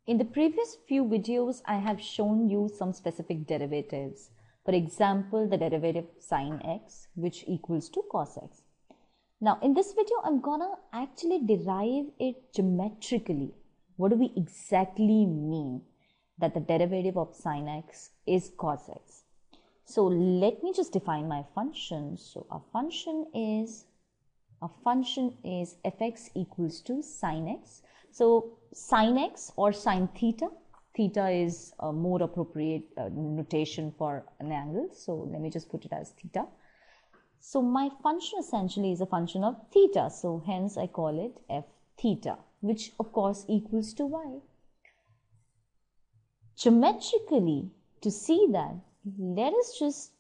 In the previous few videos, I have shown you some specific derivatives. For example, the derivative sine x, which equals to cos x. Now, in this video, I'm gonna actually derive it geometrically. What do we exactly mean that the derivative of sine x is cos x? So let me just define my function. So our function is fx equals to sine x. So sine x or sine theta. Theta is a more appropriate notation for an angle. So let me just put it as theta. So my function essentially is a function of theta. So hence I call it f theta, which of course equals to y. Geometrically, to see that, let us just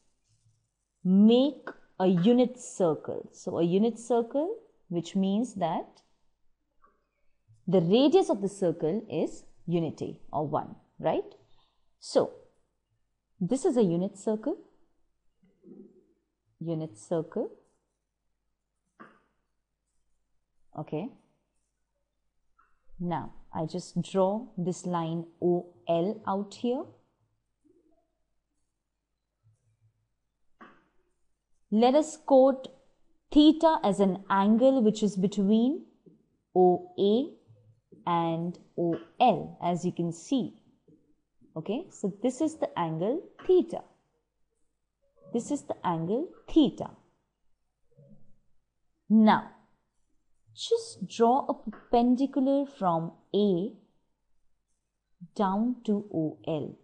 make a unit circle. So a unit circle, which means that the radius of the circle is unity or 1, right? So this is a unit circle. Okay. Now I just draw this line OL out here. Let us quote theta as an angle which is between OA and OL, as you can see. Okay, so this is the angle theta. This is the angle theta. Now, just draw a perpendicular from A down to OL.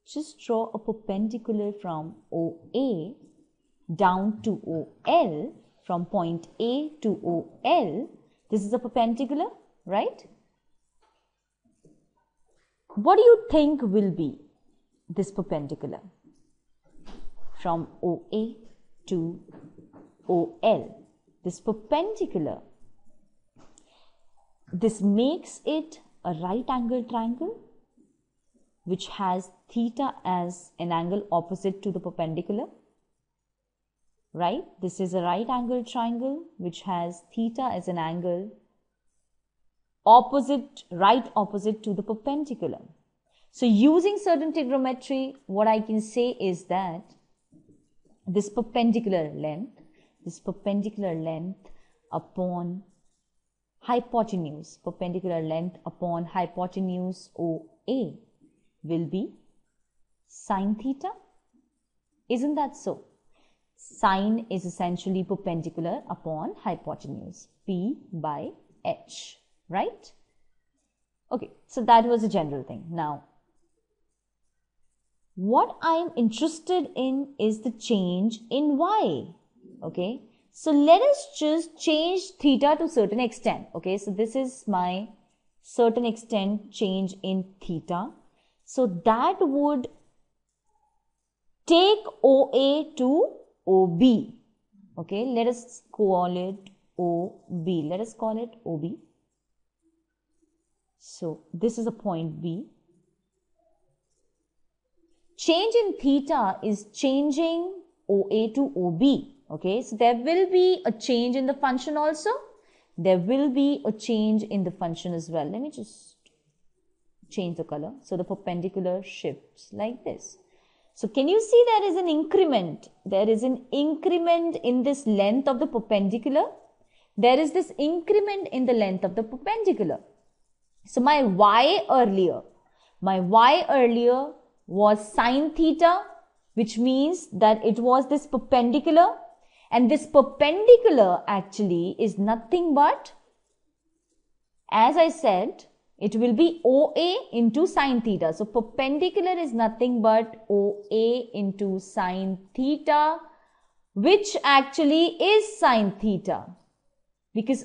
Just draw a perpendicular from OA down to OL, from point A to OL. This is a perpendicular, right? What do you think will be this perpendicular from OA to OL? This perpendicular, this makes it a right angle triangle which has theta as an angle opposite to the perpendicular, right? This is a right angle triangle which has theta as an angle right opposite to the perpendicular. So using certain trigonometry, what I can say is that this perpendicular length upon hypotenuse, OA will be sine theta. Isn't that so? Sine is essentially perpendicular upon hypotenuse, P by H, right? Okay, so that was a general thing. Now, what I am interested in is the change in y. Okay, so let us just change theta to certain extent. Okay, so this is my certain extent change in theta. So that would take OA to OB. Okay, let us call it OB. So this is a point B. Change in theta is changing OA to OB. Okay, so there will be a change in the function also. There will be a change in the function as well. Let me just change the color. So the perpendicular shifts like this. So can you see there is an increment? There is an increment in this length of the perpendicular. There is this increment in the length of the perpendicular. So my y earlier was sine theta, which means that it was this perpendicular, and this perpendicular actually is nothing but, as I said, it will be OA into sine theta. So perpendicular is nothing but OA into sine theta, which actually is sine theta, because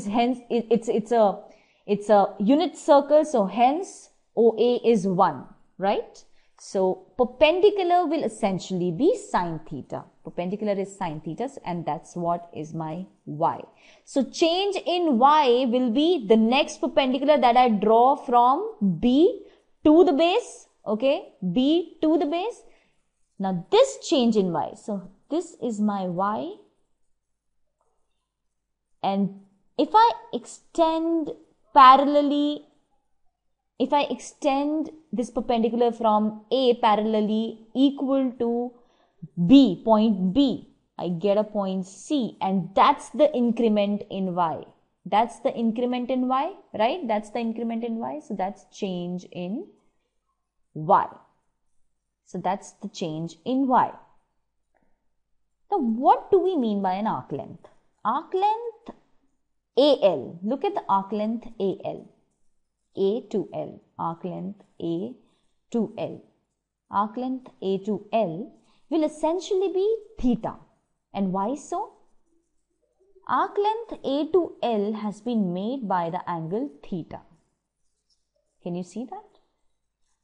hence it's a unit circle, so hence OA is 1, right? So perpendicular will essentially be sine theta. Perpendicular is sine theta, and that's what is my y. So change in y will be the next perpendicular that I draw from B to the base. Okay, B to the base. Now this change in y. So this is my y. And if I extend parallelly if I extend this perpendicular from A parallelly equal to B, point B, I get a point C, and that's the increment in Y. That's the increment in Y, right? That's the increment in Y. So that's change in Y. So that's the change in Y. Now, what do we mean by an arc length? Arc length AL. Look at the arc length AL. A to L. Arc length A to L. Arc length A to L will essentially be theta. And why so? Arc length A to L has been made by the angle theta. Can you see that?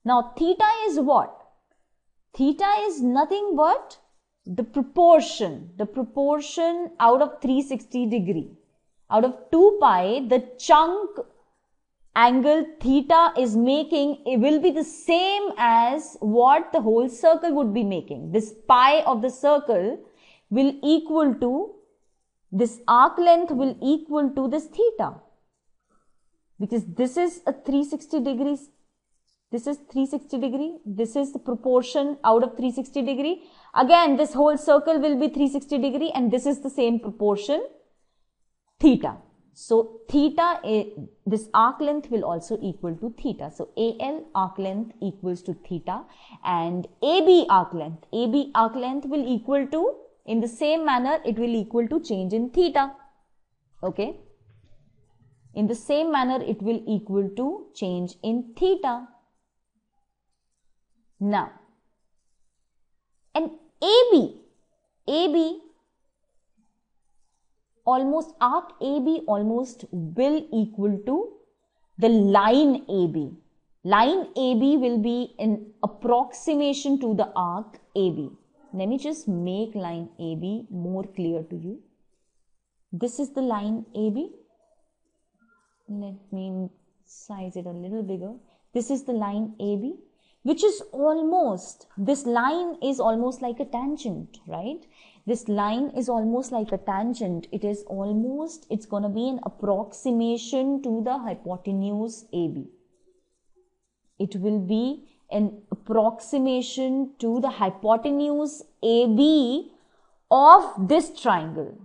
Now, theta is what? Theta is nothing but the proportion out of 360 degree. Out of 2 pi, the chunk angle theta is making, it will be the same as what the whole circle would be making. This pi of the circle will equal to, this arc length will equal to this theta. Because this is a 360 degrees. This is 360 degree. This is the proportion out of 360 degree. Again, this whole circle will be 360 degree and this is the same proportion, theta. So, theta, this arc length will also equal to theta. So, AL arc length equals to theta and AB arc length will equal to, in the same manner, it will equal to change in theta. Okay. In the same manner, it will equal to change in theta. Now, and AB almost, arc AB almost will equal to the line AB. Line AB will be an approximation to the arc AB. Let me just make line AB more clear to you. This is the line AB. Let me size it a little bigger. This is the line AB, which is almost, this line is almost like a tangent, right? This line is almost like a tangent. It is almost, it's going to be an approximation to the hypotenuse AB. It will be an approximation to the hypotenuse AB of this triangle.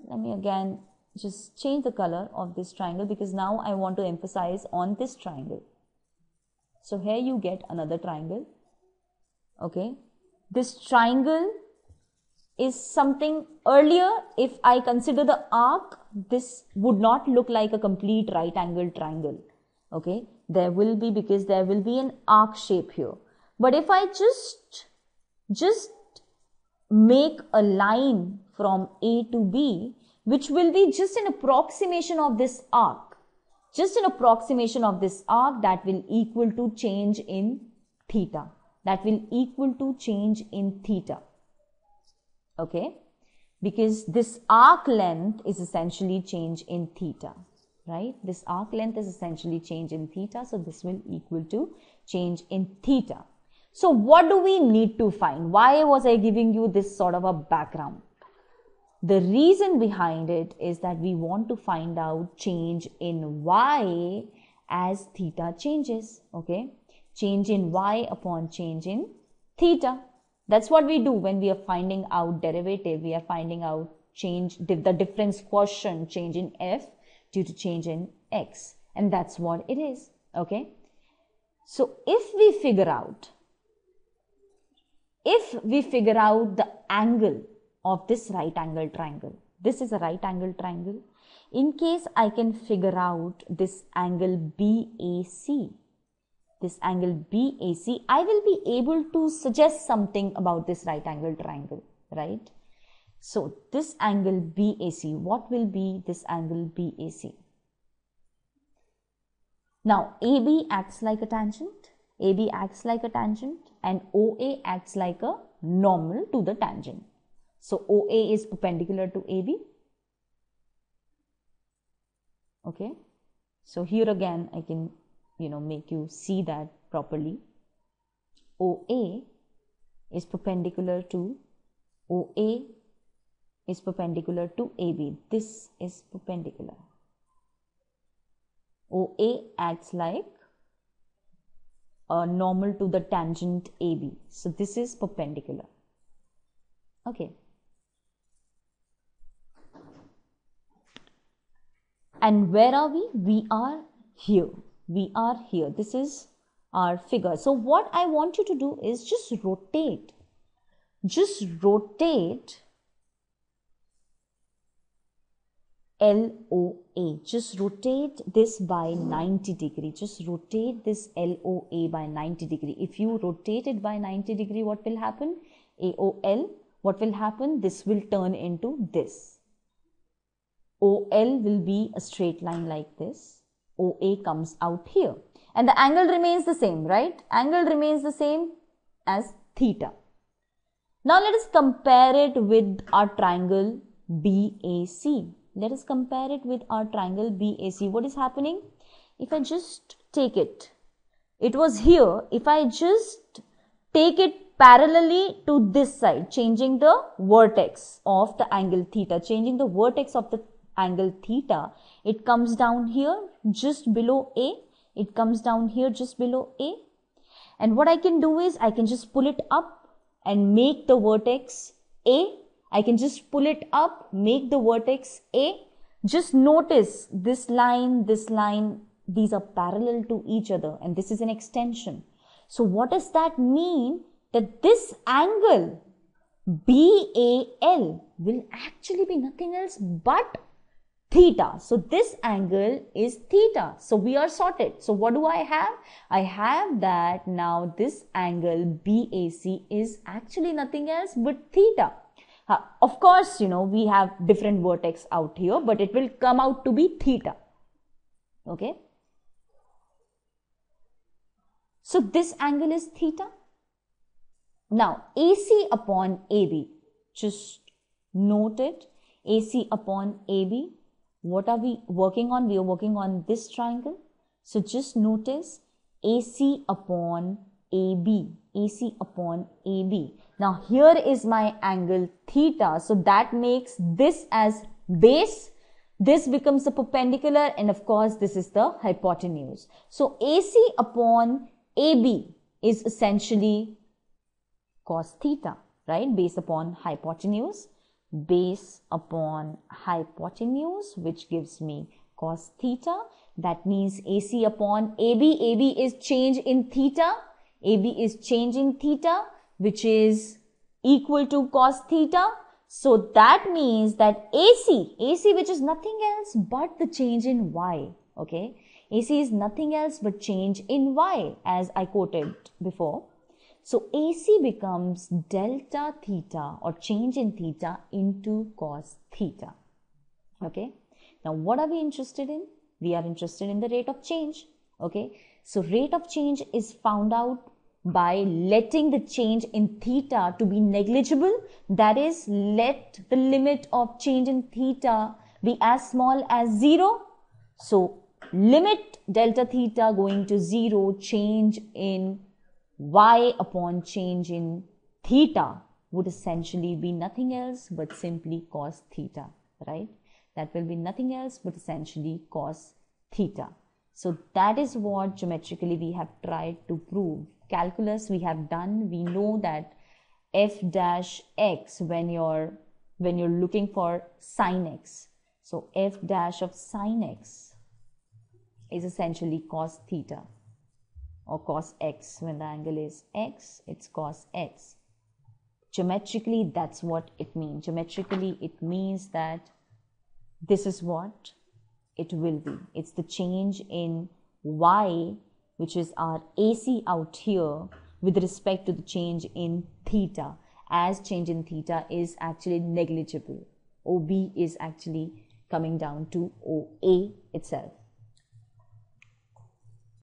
Let me again just change the color of this triangle because now I want to emphasize on this triangle. So here you get another triangle. Okay. This triangle is something earlier. If I consider the arc, this would not look like a complete right angled triangle. Okay. There will be, because there will be an arc shape here. But if I just make a line from A to B, which will be just an approximation of this arc, that will equal to change in theta. Okay. Because this arc length is essentially change in theta. Right? This arc length is essentially change in theta. So this will equal to change in theta. So what do we need to find? Why was I giving you this sort of a background? The reason behind it is that we want to find out change in Y as theta changes. Okay. Change in Y upon change in theta. That's what we do when we are finding out derivative. We are finding out change, the difference quotient, change in F due to change in X. And that's what it is. Okay. So if we figure out the angle of this right angle triangle, this is a right angle triangle. In case I can figure out this angle BAC, I will be able to suggest something about this right angle triangle, right? So this angle BAC, what will be this angle BAC? Now AB acts like a tangent, and OA acts like a normal to the tangent. So OA is perpendicular to AB. Okay. So here again I can, make you see that properly. OA is perpendicular to AB. This is perpendicular. OA acts like normal to the tangent AB. So this is perpendicular. Okay. And where are we? We are here. We are here. This is our figure. So what I want you to do is just rotate. Just rotate LOA. Just rotate this by 90 degree. Just rotate this LOA by 90 degree. If you rotate it by 90 degree, what will happen? AOL, what will happen? This will turn into this. OL will be a straight line like this. OA comes out here. And the angle remains the same, right? Angle remains the same as theta. Now let us compare it with our triangle BAC. Let us compare it with our triangle BAC. What is happening? If I just take it, it was here. If I just take it parallelly to this side, changing the vertex of the angle theta, changing the vertex of the angle theta, it comes down here just below A. It comes down here just below A. And what I can do is I can just pull it up and make the vertex A. I can just pull it up, make the vertex A. Just notice this line, these are parallel to each other, and this is an extension. So what does that mean? That this angle BAL will actually be nothing else but theta. So this angle is theta. So we are sorted. So what do I have? I have that now this angle BAC is actually nothing else but theta. Of course, we have different vertex out here, but it will come out to be theta. Okay. So this angle is theta. Now AC upon AB, just note it. AC upon AB. What are we working on? We are working on this triangle. So just notice AC upon AB. AC upon AB. Now here is my angle theta. So that makes this as base. This becomes the perpendicular, and of course this is the hypotenuse. So AC upon AB is essentially cos theta, right? Base upon hypotenuse. Base upon hypotenuse, which gives me cos theta. That means AC upon AB. AB is change in theta. AB is change in theta, which is equal to cos theta. So that means that AC which is nothing else but the change in Y. Okay. AC is nothing else but change in Y, as I quoted before. So AC becomes delta theta, or change in theta, into cos theta. Okay. Now what are we interested in? We are interested in the rate of change. Okay. So rate of change is found out by letting the change in theta to be negligible. That is, let the limit of change in theta be as small as 0. So limit delta theta going to 0, change in Y upon change in theta would essentially be nothing else but simply cos theta, right? That will be nothing else but essentially cos theta. So that is what geometrically we have tried to prove. Calculus we have done. We know that f dash x when you're looking for sin x. So f dash of sin x is essentially cos theta, or cos x. When the angle is x, it's cos x. Geometrically, that's what it means. Geometrically, it means that this is what it will be. It's the change in y, which is our AC out here, with respect to the change in theta, as change in theta is actually negligible. OB is actually coming down to OA itself.